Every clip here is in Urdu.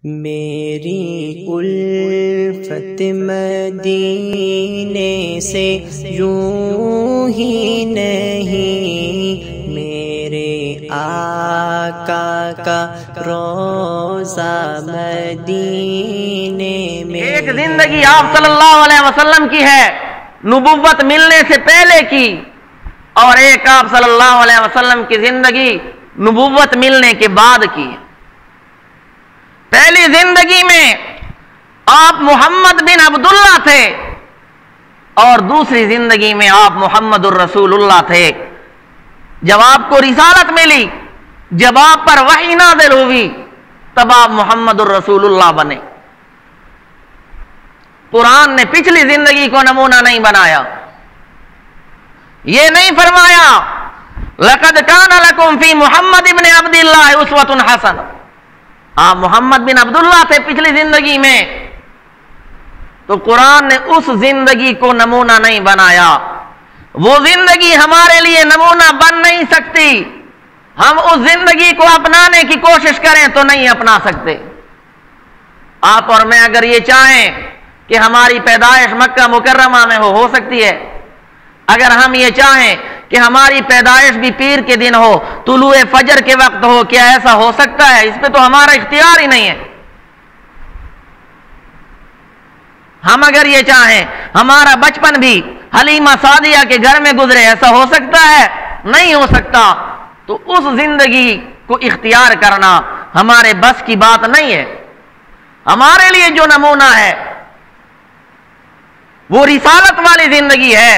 میری الفت مدینے سے یوں ہی نہیں، میرے آقا کا روضہ مدینے میں۔ ایک زندگی آپ صلی اللہ علیہ وسلم کی ہے نبوت ملنے سے پہلے کی، اور ایک آپ صلی اللہ علیہ وسلم کی زندگی نبوت ملنے کے بعد کی۔ پہلی زندگی میں آپ محمد بن عبداللہ تھے، اور دوسری زندگی میں آپ محمد الرسول اللہ تھے۔ جب آپ کو رسالت ملی، جب آپ پر وحی نازل ہوئی، تب آپ محمد الرسول اللہ بنے۔ قرآن نے پچھلی زندگی کو نمونہ نہیں بنایا، یہ نہیں فرمایا لَقَدْ كَانَ لَكُمْ فِي مُحَمَّدِ بْنِ عَبْدِ اللَّهِ أُسْوَةٌ حَسَنَةٌ۔ آپ محمد بن عبداللہ تھے پچھلی زندگی میں، تو قرآن نے اس زندگی کو نمونہ نہیں بنایا۔ وہ زندگی ہمارے لیے نمونہ بن نہیں سکتی، ہم اس زندگی کو اپنانے کی کوشش کریں تو نہیں اپنا سکتے۔ آپ اور میں اگر یہ چاہیں کہ ہماری پیدائش مکہ مکرمہ میں ہو سکتی ہے، اگر ہم یہ چاہیں کہ ہماری پیدائش بھی پیر کے دن ہو، طلوع فجر کے وقت ہو، کیا ایسا ہو سکتا ہے؟ اس پہ تو ہمارا اختیار ہی نہیں ہے۔ ہم اگر یہ چاہیں ہمارا بچپن بھی حلیمہ سعدیہ کے گھر میں گزرے، ایسا ہو سکتا ہے؟ نہیں ہو سکتا۔ تو اس زندگی کو اختیار کرنا ہمارے بس کی بات نہیں ہے۔ ہمارے لیے جو نمونہ ہے وہ رسالت والی زندگی ہے۔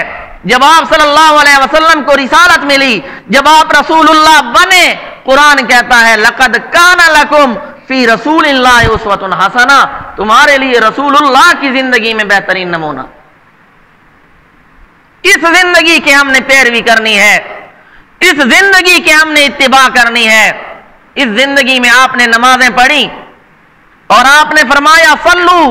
جب آپ صلی اللہ علیہ وسلم کو رسالت ملی، جب آپ رسول اللہ بنے، قرآن کہتا ہے لَقَدْ كَانَ لَكُمْ فِي رَسُولِ اللَّهِ أُسْوَةٌ حَسَنَةٌ، تمہارے لیے رسول اللہ کی زندگی میں بہترین نمونہ۔ اس زندگی کے ہم نے پیروی کرنی ہے، اس زندگی کے ہم نے اتباع کرنی ہے۔ اس زندگی میں آپ نے نمازیں پڑھی، اور آپ نے فرمایا صلوا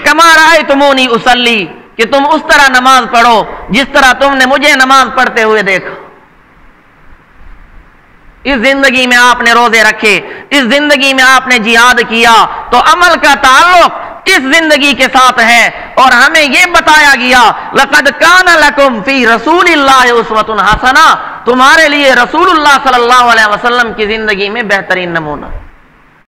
کما رأیتمونی اصلی، کہ تم اس طرح نماز پڑھو جس طرح تم نے مجھے نماز پڑھتے ہوئے دیکھا۔ اس زندگی میں آپ نے روزے رکھے، اس زندگی میں آپ نے جہاد کیا، تو عمل کا تعلق اس زندگی کے ساتھ ہے۔ اور ہمیں یہ بتایا گیا لَقَدْ كَانَ لَكُمْ فِي رَسُولِ اللَّهِ أُسْوَةٌ حَسَنَةٌ، تمہارے لیے رسول اللہ صلی اللہ علیہ وسلم کی زندگی میں بہترین نمونہ۔